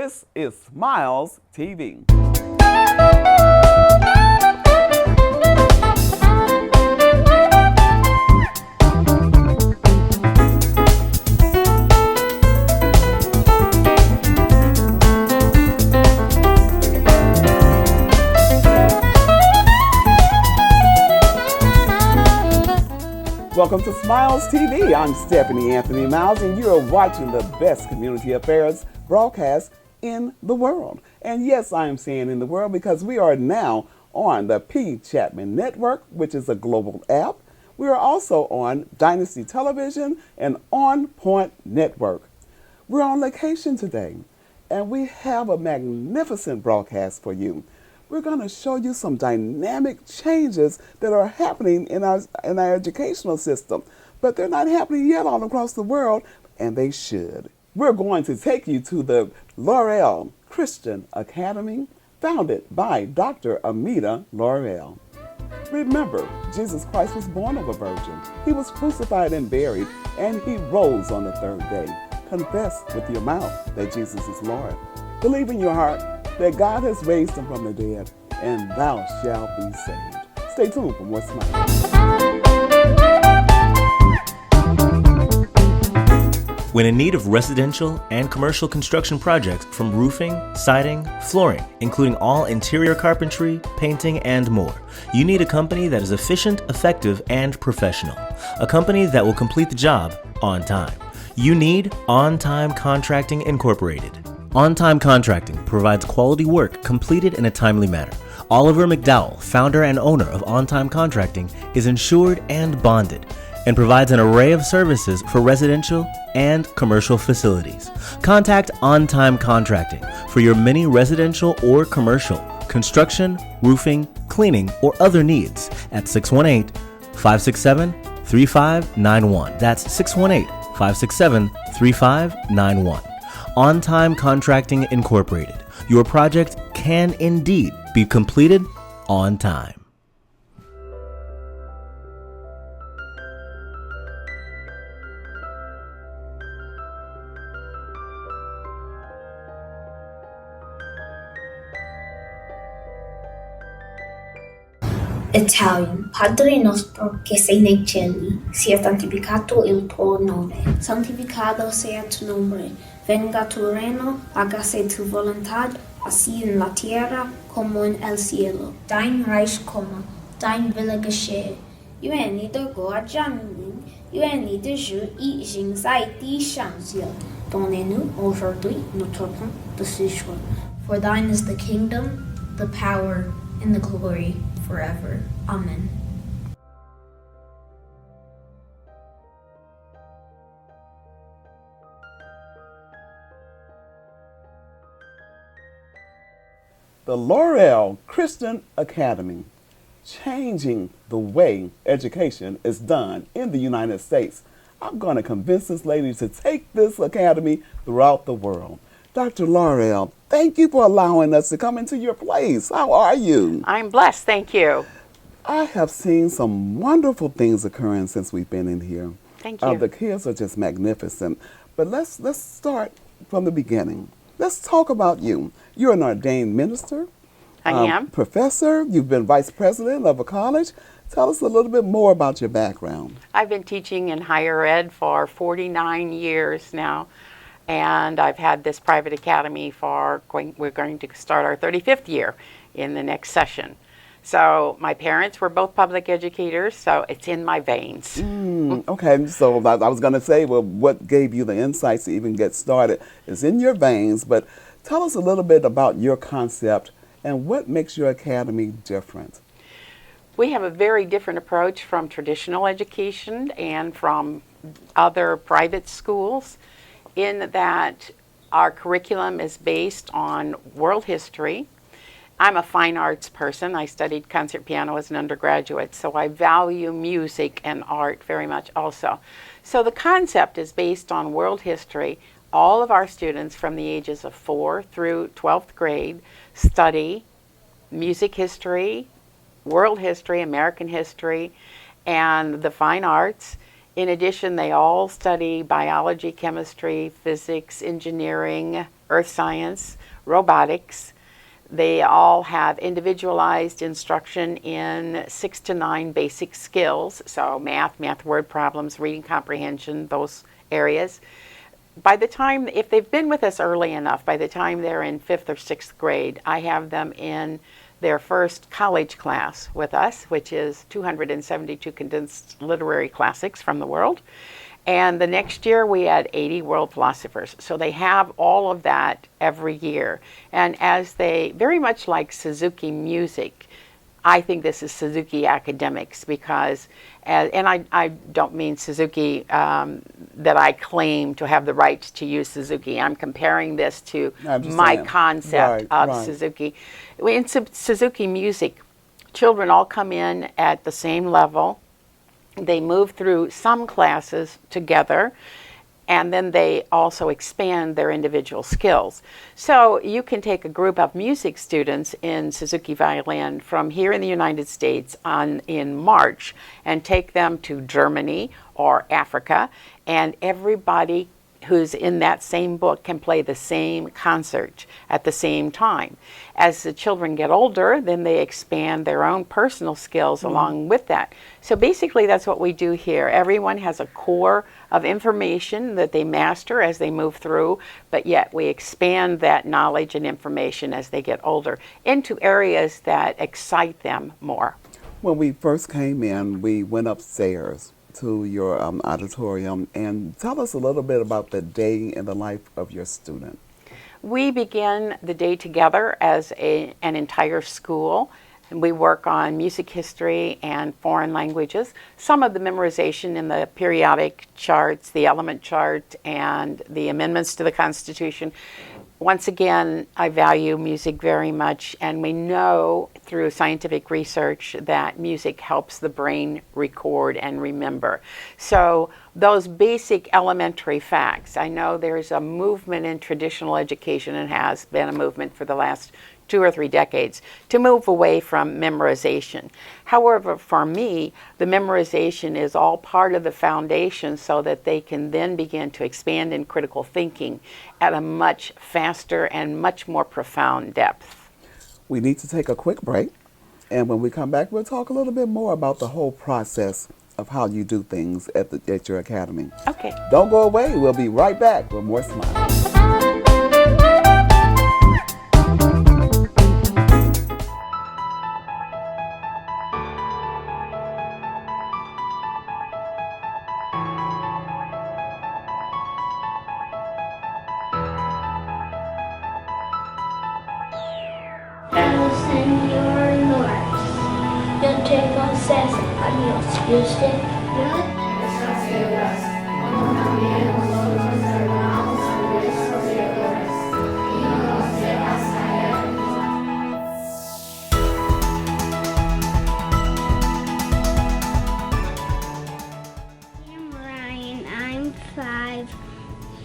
This is Smiles TV. Welcome to Smiles TV. I'm Stephanie Anthony Miles, and you are watching the best community affairs broadcast in the world. And yes, I am saying in the world because we are now on the P. Chapman Network, which is a global app. We are also on Dynasty Television and On Point Network. We're on location today, and we have a magnificent broadcast for you. We're going to show you some dynamic changes that are happening in our educational system, but they're not happening yet all across the world, and they should. We're going to take you to the Lahr-Well Christian Academy, founded by Dr. Amita Lahr-Well. Remember, Jesus Christ was born of a virgin. He was crucified and buried, and he rose on the third day. Confess with your mouth that Jesus is Lord. Believe in your heart that God has raised him from the dead, and thou shalt be saved. Stay tuned for more Smiles. When in need of residential and commercial construction projects from roofing, siding, flooring, including all interior carpentry, painting, and more, you need a company that is efficient, effective, and professional. A company that will complete the job on time. You need On Time Contracting Incorporated. On Time Contracting provides quality work completed in a timely manner. Oliver McDowell, founder and owner of On Time Contracting, is insured and bonded and provides an array of services for residential and commercial facilities. Contact On Time Contracting for your many residential or commercial construction, roofing, cleaning, or other needs at 618-567-3591. That's 618-567-3591. On Time Contracting Incorporated. Your project can indeed be completed on time. Italian. Padre nostro che sei nei cieli, sia santificato il tuo nome. Santificado sea tu nombre. Venga tu reino, hágase tu voluntad, así en la tierra como en el cielo. Dein Reich komme, dein Wille geschehe. 愿你的国降临，愿你的旨意行在地上像。Donnez-nous aujourd'hui notre pain de ce jour. For thine is the kingdom, the power, and the glory forever. Amen. The Lahr-Well Christian Academy, changing the way education is done in the United States. I'm going to convince this lady to take this academy throughout the world. Dr. Lahr-Well, thank you for allowing us to come into your place. How are you? I'm blessed, thank you. I have seen some wonderful things occurring since we've been in here. Thank you. The kids are just magnificent. But let's start from the beginning. Let's talk about you. You're an ordained minister. I am. Professor. You've been vice president of a college. Tell us a little bit more about your background. I've been teaching in higher ed for 49 years now, and I've had this private academy we're going to start our 35th year in the next session. So my parents were both public educators, so it's in my veins. Okay, so I was going to say, well, what gave you the insights to even get started is in your veins, but tell us a little bit about your concept and what makes your academy different. We have a very different approach from traditional education and from other private schools in that our curriculum is based on world history. I'm a fine arts person. I studied concert piano as an undergraduate, so I value music and art very much also. So the concept is based on world history. All of our students from the ages of 4 through 12th grade study music history, world history, American history, and the fine arts. In addition, they all study biology, chemistry, physics, engineering, earth science, robotics. They all have individualized instruction in 6 to 9 basic skills, so math word problems, reading comprehension, those areas. By the time, if they've been with us early enough, by the time they're in 5th or 6th grade, I have them in their first college class with us, which is 272 condensed literary classics from the world. And the next year we add 80 world philosophers. So they have all of that every year. And as they, very much like Suzuki music, I think this is Suzuki academics because, and I don't mean Suzuki that I claim to have the rights to use Suzuki. I'm comparing this to my concept of Suzuki. In Suzuki music, children all come in at the same level. They move through some classes together, and then they also expand their individual skills. So you can take a group of music students in Suzuki violin from here in the United States in March and take them to Germany or Africa, and everybody who's in that same book can play the same concert at the same time. As the children get older, then they expand their own personal skills along with that. So basically that's what we do here. Everyone has a core of information that they master as they move through, but yet we expand that knowledge and information as they get older into areas that excite them more. When we first came in, we went upstairs to your auditorium, and tell us a little bit about the day in the life of your student. We begin the day together as an entire school, and we work on music history and foreign languages. Some of the memorization in the periodic charts, the element chart, and the amendments to the Constitution. Once again, I value music very much, and we know through scientific research that music helps the brain record and remember. So those basic elementary facts, I know there's a movement in traditional education, and has been a movement for the last 2 or 3 decades, to move away from memorization. However, for me, the memorization is all part of the foundation so that they can then begin to expand in critical thinking at a much faster and much more profound depth. We need to take a quick break, and when we come back, we'll talk a little bit more about the whole process of how you do things at your academy. Okay. Don't go away. We'll be right back with more Smiles.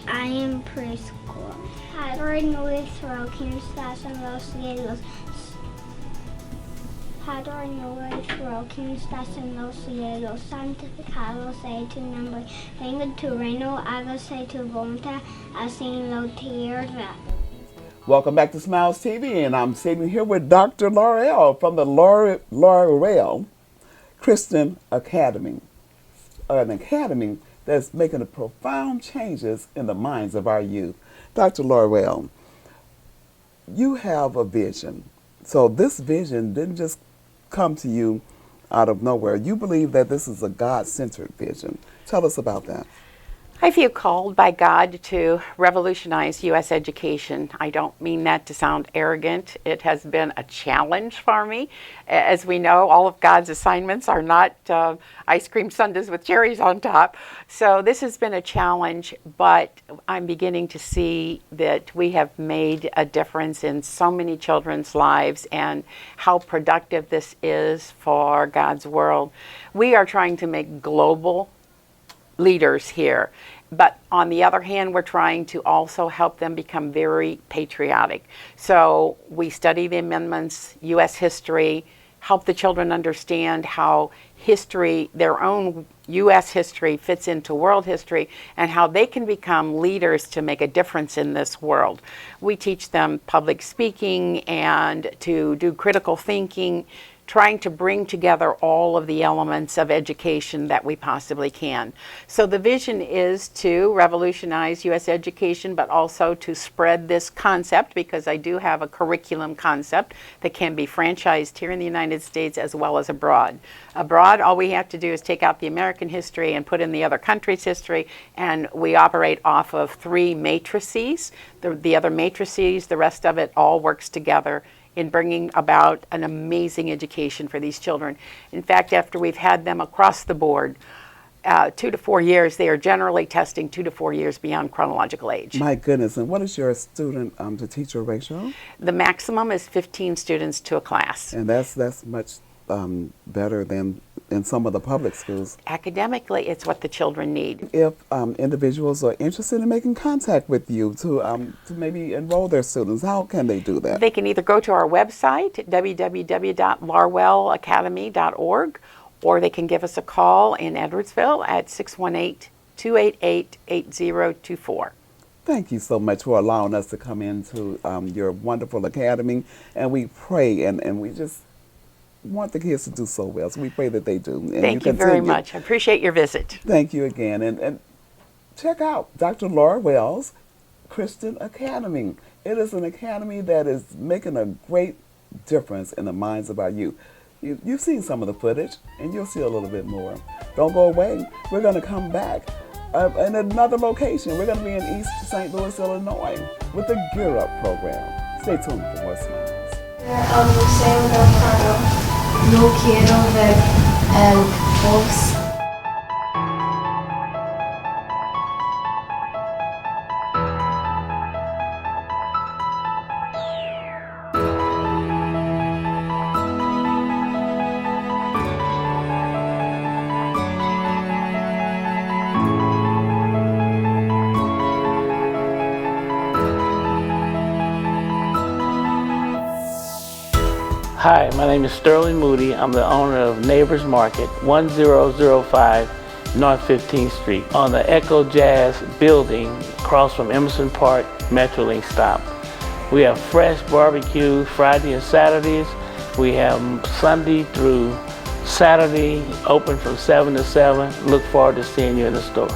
I am preschool. Padre nuestro que estás en los cielos. Padre nuestro que estás en los cielos, santificado sea tu nombre. Venga tu reino, hágase tu voluntad, así en la tierra. Welcome back to Smiles TV, and I'm sitting here with Dr. Lahr-Well from the Lahr-Well Christian Academy, an academy that's making profound changes in the minds of our youth. Dr. Lahr-Well, you have a vision. So this vision didn't just come to you out of nowhere. You believe that this is a God-centered vision. Tell us about that. I feel called by God to revolutionize U.S. education. I don't mean that to sound arrogant. It has been a challenge for me. As we know, all of God's assignments are not ice cream sundaes with cherries on top. So this has been a challenge, but I'm beginning to see that we have made a difference in so many children's lives and how productive this is for God's world. We are trying to make global leaders here. But on the other hand, we're trying to also help them become very patriotic. So we study the amendments, U.S. history, help the children understand how history, their own U.S. history, fits into world history, and how they can become leaders to make a difference in this world. We teach them public speaking and to do critical thinking, trying to bring together all of the elements of education that we possibly can. So the vision is to revolutionize U.S. education, but also to spread this concept, because I do have a curriculum concept that can be franchised here in the United States as well as abroad. Abroad, all we have to do is take out the American history and put in the other country's history, and we operate off of 3 matrices. The other matrices, the rest of it all works together in bringing about an amazing education for these children. In fact, after we've had them across the board, 2 to 4 years, they are generally testing 2 to 4 years beyond chronological age. My goodness, and what is your student to teacher ratio? The maximum is 15 students to a class. And that's much better than in some of the public schools. Academically, it's what the children need. If individuals are interested in making contact with you to maybe enroll their students, how can they do that? They can either go to our website, www.lahr-wellacademy.org, or they can give us a call in Edwardsville at 618-288-8024. Thank you so much for allowing us to come into your wonderful academy, and we pray and we just want the kids to do so well, so we pray that they do. And Thank you very much. I appreciate your visit. Thank you again. And check out Dr. Lahr-Well's Christian Academy. It is an academy that is making a great difference in the minds of our youth. You've seen some of the footage, and you'll see a little bit more. Don't go away. We're going to come back in another location. We're going to be in East St. Louis, Illinois, with the Gear Up program. Stay tuned for more Smiles. No quiero ver el box. Hi, my name is Sterling Moody. I'm the owner of Neighbors Market, 1005 North 15th Street, on the Echo Jazz building across from Emerson Park Metrolink stop. We have fresh barbecue Friday and Saturdays. We have Sunday through Saturday, open from 7 to 7. Look forward to seeing you in the store.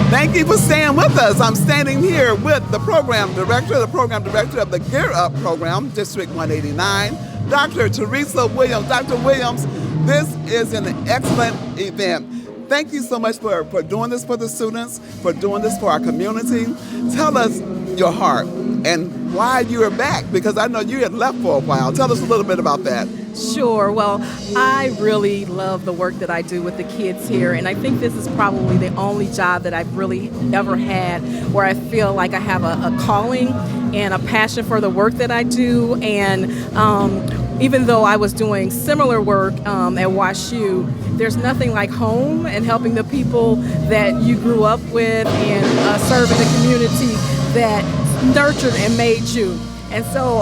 Thank you for staying with us. I'm standing here with the program director of the Gear Up program, District 189, Dr. Teresa Williams. Dr. Williams, this is an excellent event. Thank you so much for doing this for the students, for doing this for our community. Tell us your heart and why you are back, because I know you had left for a while. Tell us a little bit about that. Sure. Well, I really love the work that I do with the kids here, and I think this is probably the only job that I've really ever had where I feel like I have a calling and a passion for the work that I do. And even though I was doing similar work at WashU, there's nothing like home and helping the people that you grew up with and serving the community that nurtured and made you. And so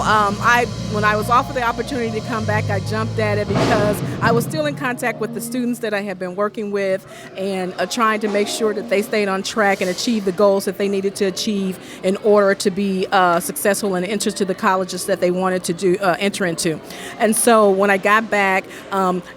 when I was offered the opportunity to come back, I jumped at it because I was still in contact with the students that I had been working with and trying to make sure that they stayed on track and achieved the goals that they needed to achieve in order to be successful and enter to the colleges that they wanted to enter into. And so when I got back,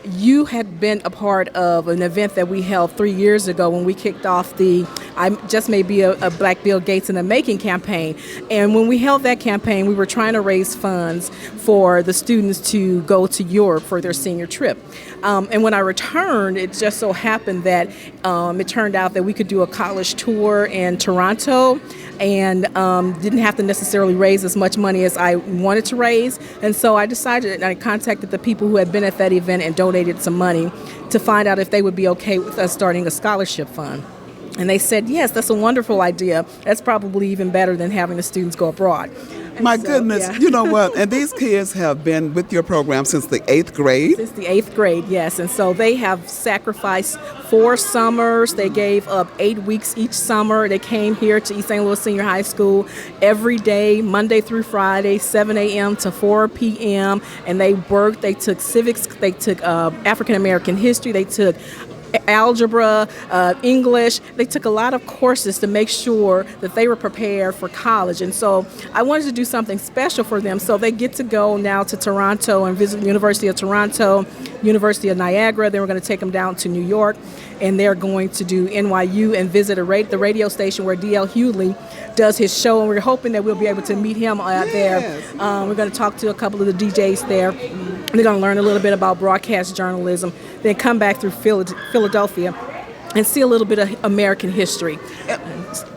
you had been a part of an event that we held 3 years ago when we kicked off the I Just May Be a Black Bill Gates in the Making campaign. And when we held that campaign, we were trying to raise funds for the students to go to Europe for their senior trip. And when I returned, it just so happened that it turned out that we could do a college tour in Toronto and didn't have to necessarily raise as much money as I wanted to raise. And so I decided, and I contacted the people who had been at that event and donated some money to find out if they would be okay with us starting a scholarship fund. And they said, yes, that's a wonderful idea. That's probably even better than having the students go abroad. And My so, goodness, yeah. you know what? And these kids have been with your program since the 8th grade. Since the 8th grade, yes. And so they have sacrificed 4 summers. They gave up 8 weeks each summer. They came here to East St. Louis Senior High School every day, Monday through Friday, 7 a.m. to 4 p.m. And they worked. They took civics. They took African American history. They took algebra, English. They took a lot of courses to make sure that they were prepared for college. And so I wanted to do something special for them. So they get to go now to Toronto and visit the University of Toronto, University of Niagara. Then we're going to take them down to New York, and they're going to do NYU and visit the radio station where D.L. Hughley does his show. And we're hoping that we'll be able to meet him there. We're going to talk to a couple of the DJs there. They're going to learn a little bit about broadcast journalism, then come back through Philadelphia and see a little bit of American history.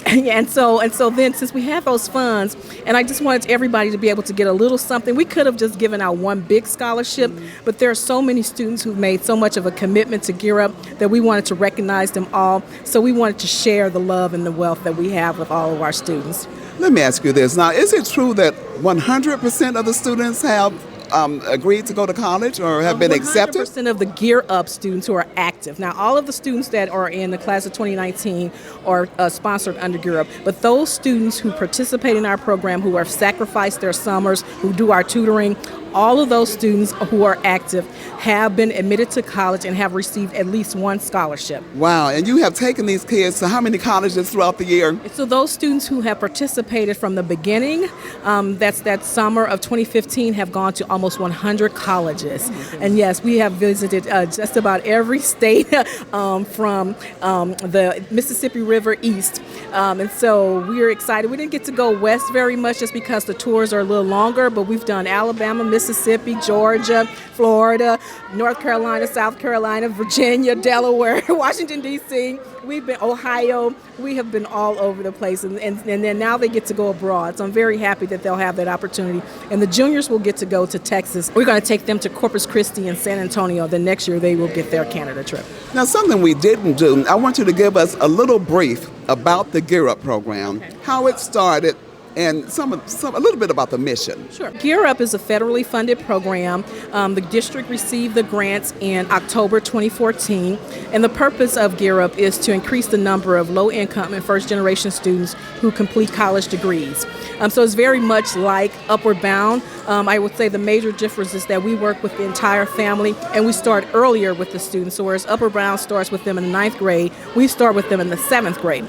And so then, since we have those funds, and I just wanted everybody to be able to get a little something, we could have just given out one big scholarship, but there are so many students who've made so much of a commitment to Gear Up that we wanted to recognize them all. So we wanted to share the love and the wealth that we have with all of our students. Let me ask you this. Now, is it true that 100% of the students have agreed to go to college or have been accepted? 100% of the Gear Up students who are active. Now, all of the students that are in the class of 2019 are sponsored under Gear Up, but those students who participate in our program, who have sacrificed their summers, who do our tutoring, all of those students who are active have been admitted to college and have received at least one scholarship. Wow, and you have taken these kids to how many colleges throughout the year? So those students who have participated from the beginning, that's that summer of 2015, have gone to almost 100 colleges. And yes, we have visited just about every state from the Mississippi River east. And so we're excited. We didn't get to go west very much just because the tours are a little longer, but we've done Alabama, Mississippi, Georgia, Florida, North Carolina, South Carolina, Virginia, Delaware, Washington, D.C. We've been Ohio. We have been all over the place. And then now they get to go abroad. So I'm very happy that they'll have that opportunity. And the juniors will get to go to Texas. We're going to take them to Corpus Christi and San Antonio. Then next year they will get their Canada trip. Now, something we didn't do, I want you to give us a little brief about the Gear Up program, how it started, and a little bit about the mission. Sure. Gear Up is a federally funded program. The district received the grants in October 2014, and the purpose of Gear Up is to increase the number of low-income and first-generation students who complete college degrees. So it's very much like Upward Bound. I would say the major difference is that we work with the entire family, and we start earlier with the students. So whereas Upward Bound starts with them in the 9th grade, we start with them in the 7th grade.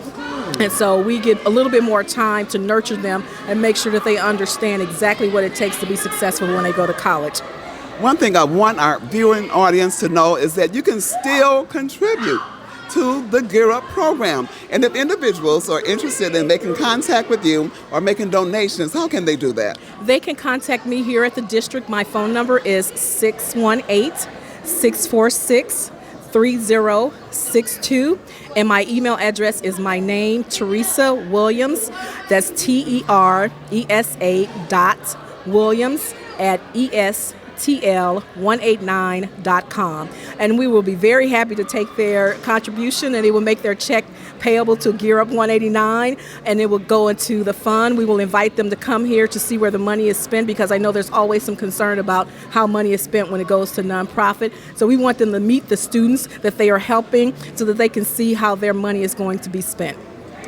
And so we get a little bit more time to nurture them and make sure that they understand exactly what it takes to be successful when they go to college. One thing I want our viewing audience to know is that you can still contribute to the Gear Up program. And if individuals are interested in making contact with you or making donations, how can they do that? They can contact me here at the district. My phone number is 618-646-3062, and my email address is my name, Teresa Williams. That's TERESA.Williams @STL189.com. And we will be very happy to take their contribution, and they will make their check payable to Gear Up 189, and it will go into the fund. We will invite them to come here to see where the money is spent, because I know there's always some concern about how money is spent when it goes to nonprofit. So we want them to meet the students that they are helping so that they can see how their money is going to be spent.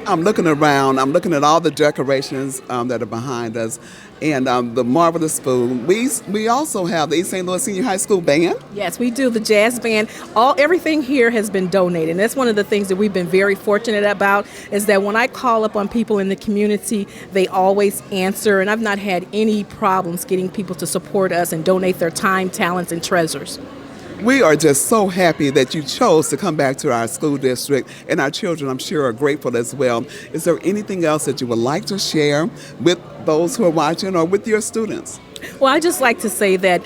I'm looking around. I'm looking at all the decorations that are behind us, and the marvelous food. We also have the East St. Louis Senior High School Band. Yes, we do. The jazz band. Everything here has been donated. And that's one of the things that we've been very fortunate about, is that when I call up on people in the community, they always answer. And I've not had any problems getting people to support us and donate their time, talents, and treasures. We are just so happy that you chose to come back to our school district, and our children, I'm sure, are grateful as well. Is there anything else that you would like to share with those who are watching or with your students? Well, I just like to say that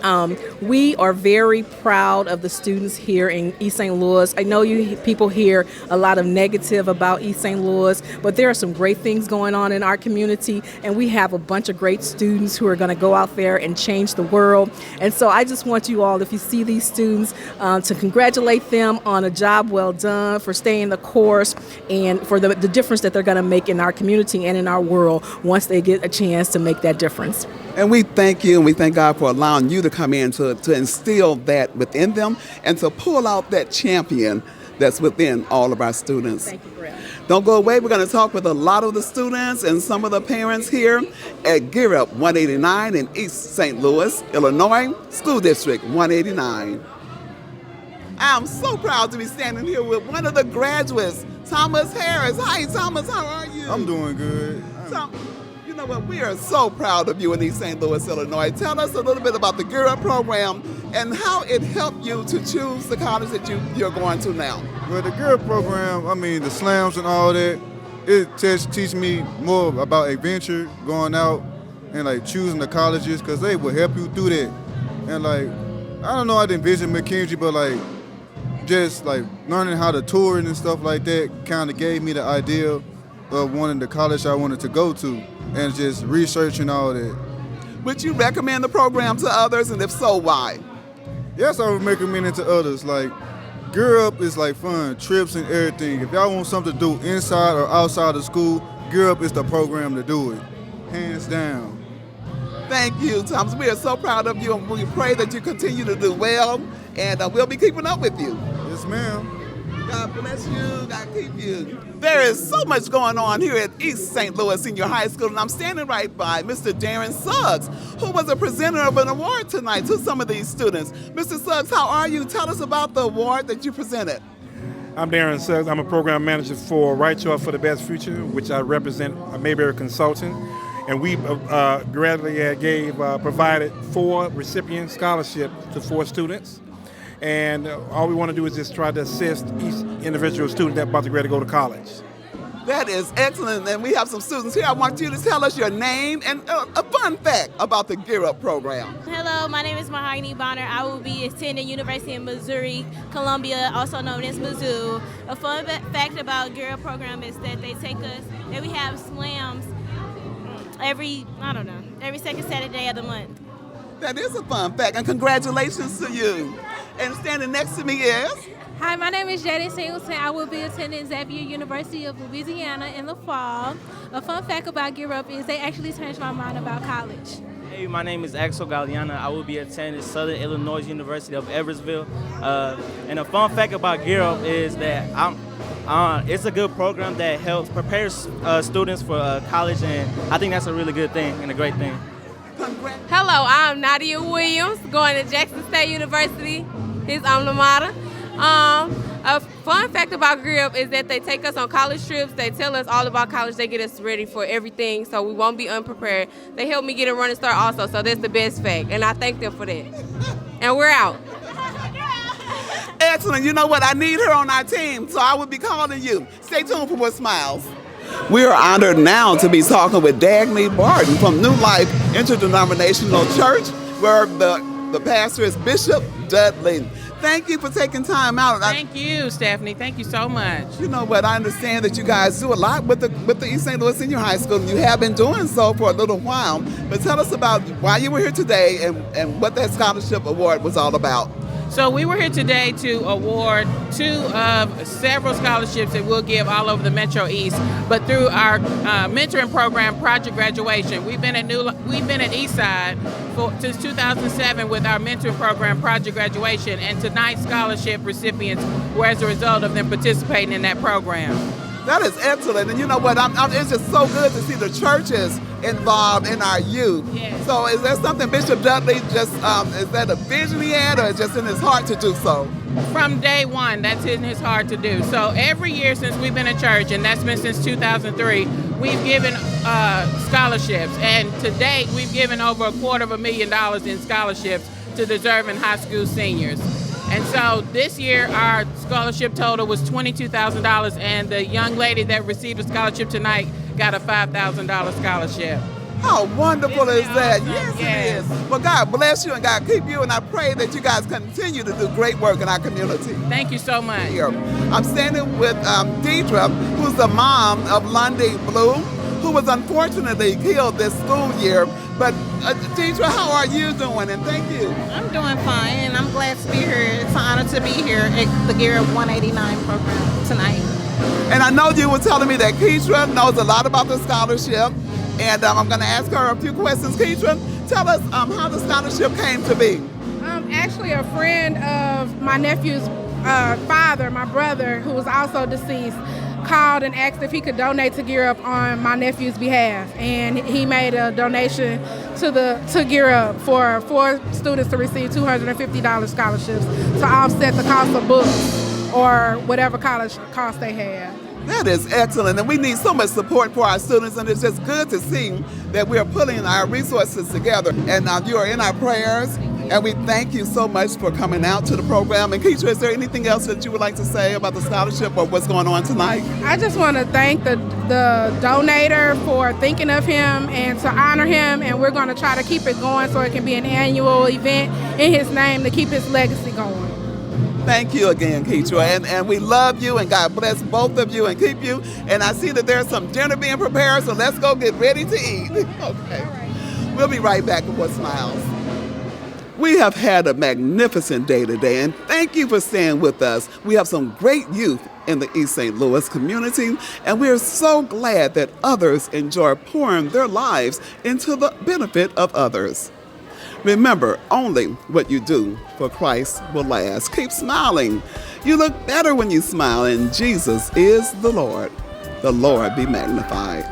we are very proud of the students here in East St. Louis. I know you people hear a lot of negative about East St. Louis, but there are some great things going on in our community, and we have a bunch of great students who are going to go out there and change the world. And so I just want you all, if you see these students, to congratulate them on a job well done, for staying the course, and for the difference that they're going to make in our community and in our world once they get a chance to make that difference. And we thank you and we thank God for allowing you to come in to instill that within them and to pull out that champion that's within all of our students. Thank you, Brett. Don't go away. We're going to talk with a lot of the students and some of the parents here at Gear Up 189 in East St. Louis, Illinois, School District 189. I'm so proud to be standing here with one of the graduates, Thomas Harris. Hi, Thomas. How are you? I'm doing good. You know what? We are so proud of you in East St. Louis, Illinois. Tell us a little bit about the Gear Up program and how it helped you to choose the college that you're going to now. Well, the Gear Up program, I mean, the slams and all that, it teach me more about adventure, going out and like choosing the colleges, because they will help you through that. And like, I don't know, I didn't visit McKendree, but like, just like learning how to tour and stuff like that kind of gave me the idea of wanting the college I wanted to go to, and just researching all that. Would you recommend the program to others, and if so, why? Yes, I would recommend it to others. Like, Gear Up is like fun, trips and everything. If y'all want something to do inside or outside of school, Gear Up is the program to do it, hands down. Thank you, Thomas. We are so proud of you, and we pray that you continue to do well, and we'll be keeping up with you. Yes, ma'am. God bless you. God keep you. There is so much going on here at East St. Louis Senior High School, and I'm standing right by Mr. Darren Suggs, who was a presenter of an award tonight to some of these students. Mr. Suggs, how are you? Tell us about the award that you presented. I'm Darren Suggs. I'm a program manager for Right Choice for the Best Future, which I represent Mayberry Consulting. And we gradually provided 4 recipient scholarships to 4 students. And all we want to do is just try to assist each individual student that's about to graduate to go to college. That is excellent, and we have some students here. I want you to tell us your name and a fun fact about the Gear Up program. Hello, my name is Mahogany Bonner. I will be attending University of Missouri, Columbia, also known as Mizzou. A fun fact about Gear Up program is that we have slams every second Saturday of the month. That is a fun fact, and congratulations to you. And standing next to me is... Hi, my name is Jaden Singleton. I will be attending Xavier University of Louisiana in the fall. A fun fact about Gear Up is they actually changed my mind about college. Hey, my name is Axel Galliana. I will be attending Southern Illinois University of Everettsville. And a fun fact about Gear Up is that it's a good program that helps prepare students for college, and I think that's a really good thing and a great thing. Hello, I'm Nadia Williams, going to Jackson State University, his alma mater. A fun fact about Gear Up is that they take us on college trips. They tell us all about college. They get us ready for everything, so we won't be unprepared. They helped me get a running start also, so that's the best fact, and I thank them for that. And we're out. Excellent. You know what? I need her on our team, so I will be calling you. Stay tuned for more Smiles. We are honored now to be talking with Dagny Barton from New Life Interdenominational Church, where the pastor is Bishop Dudley. Thank you for taking time out. Thank you, Stephanie. Thank you so much. You know what? I understand that you guys do a lot with the East St. Louis Senior High School, and you have been doing so for a little while. But tell us about why you were here today and what that scholarship award was all about. So we were here today to award 2 of several scholarships that we'll give all over the Metro East. But through our mentoring program, Project Graduation, we've been at Eastside since 2007 with our mentoring program, Project Graduation, and tonight's scholarship recipients were as a result of them participating in that program. That is excellent, and you know what? It's just so good to see the churches involved in our youth. Yes. So is there something Bishop Dudley just, is that a vision he had, or is it just in his heart to do so? From day one, that's in his heart to do. So every year since we've been in church, and that's been since 2003, we've given scholarships. And to date, we've given over $250,000 in scholarships to deserving high school seniors. And so this year, our scholarship total was $22,000, and the young lady that received a scholarship tonight got a $5,000 scholarship. How wonderful is that? Awesome. Yes, Yes. it is. Well, God bless you and God keep you, and I pray that you guys continue to do great work in our community. Thank you so much. Here. I'm standing with Deidre, who's the mom of Lundy Blue, who was unfortunately killed this school year. But Deidre, how are you doing? And thank you. I'm doing fine, and I'm glad to be here. It's an honor to be here at the Gear Up 189 program tonight. And I know you were telling me that Keisha knows a lot about the scholarship, and I'm going to ask her a few questions. Keisha, tell us how the scholarship came to be. Actually, a friend of my nephew's father, my brother, who was also deceased, called and asked if he could donate to Gear Up on my nephew's behalf, and he made a donation to Gear Up for 4 students to receive $250 scholarships to offset the cost of books or whatever college cost they had. That is excellent, and we need so much support for our students, and it's just good to see that we are putting our resources together, and you are in our prayers, and we thank you so much for coming out to the program. And Keisha, is there anything else that you would like to say about the scholarship or what's going on tonight? I just want to thank the donator for thinking of him and to honor him, and we're going to try to keep it going so it can be an annual event in his name to keep his legacy going. Thank you again, Keisha, and we love you, and God bless both of you and keep you. And I see that there's some dinner being prepared, so let's go get ready to eat. Okay. We'll be right back with What Smiles. We have had a magnificent day today, and thank you for staying with us. We have some great youth in the East St. Louis community, and we are so glad that others enjoy pouring their lives into the benefit of others. Remember, only what you do for Christ will last. Keep smiling. You look better when you smile, and Jesus is the Lord. The Lord be magnified.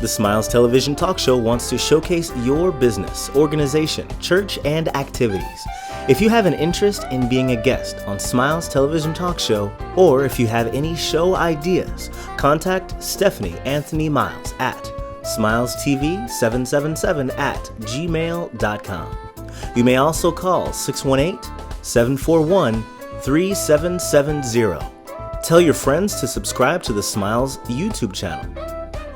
The Smiles Television Talk Show wants to showcase your business, organization, church, and activities. If you have an interest in being a guest on Smiles Television Talk Show, or if you have any show ideas, contact Stephanie Anthony Miles at SmilesTV777@gmail.com. You may also call 618-741-3770. Tell your friends to subscribe to the Smiles YouTube channel.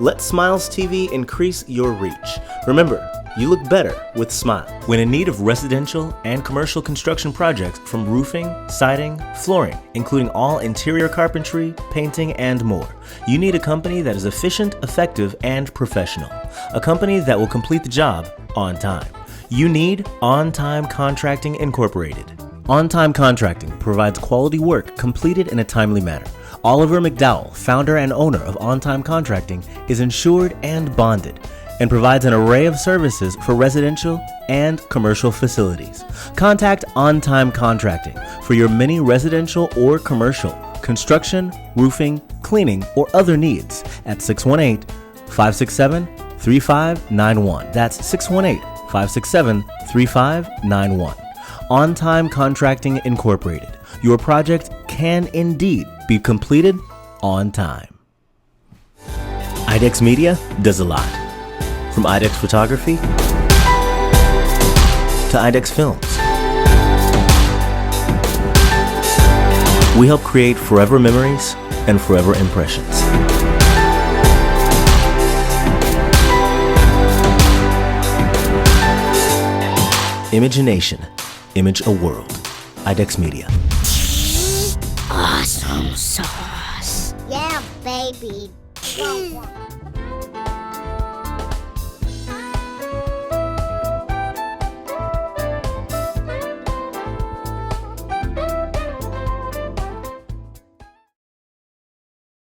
Let Smiles TV increase your reach. Remember, you look better with Smile. When in need of residential and commercial construction projects from roofing, siding, flooring, including all interior carpentry, painting, and more, you need a company that is efficient, effective, and professional. A company that will complete the job on time. You need On Time Contracting Incorporated. On Time Contracting provides quality work completed in a timely manner. Oliver McDowell, founder and owner of On Time Contracting, is insured and bonded and provides an array of services for residential and commercial facilities. Contact On Time Contracting for your many residential or commercial construction, roofing, cleaning, or other needs at 618-567-3591. That's 618-567-3591. On Time Contracting Incorporated. Your project can indeed be completed on time. IDEX Media does a lot. From IDEX Photography to IDEX Films. We help create forever memories and forever impressions. Image a nation, image a world. IDEX Media. Awesome sauce. Yeah, baby.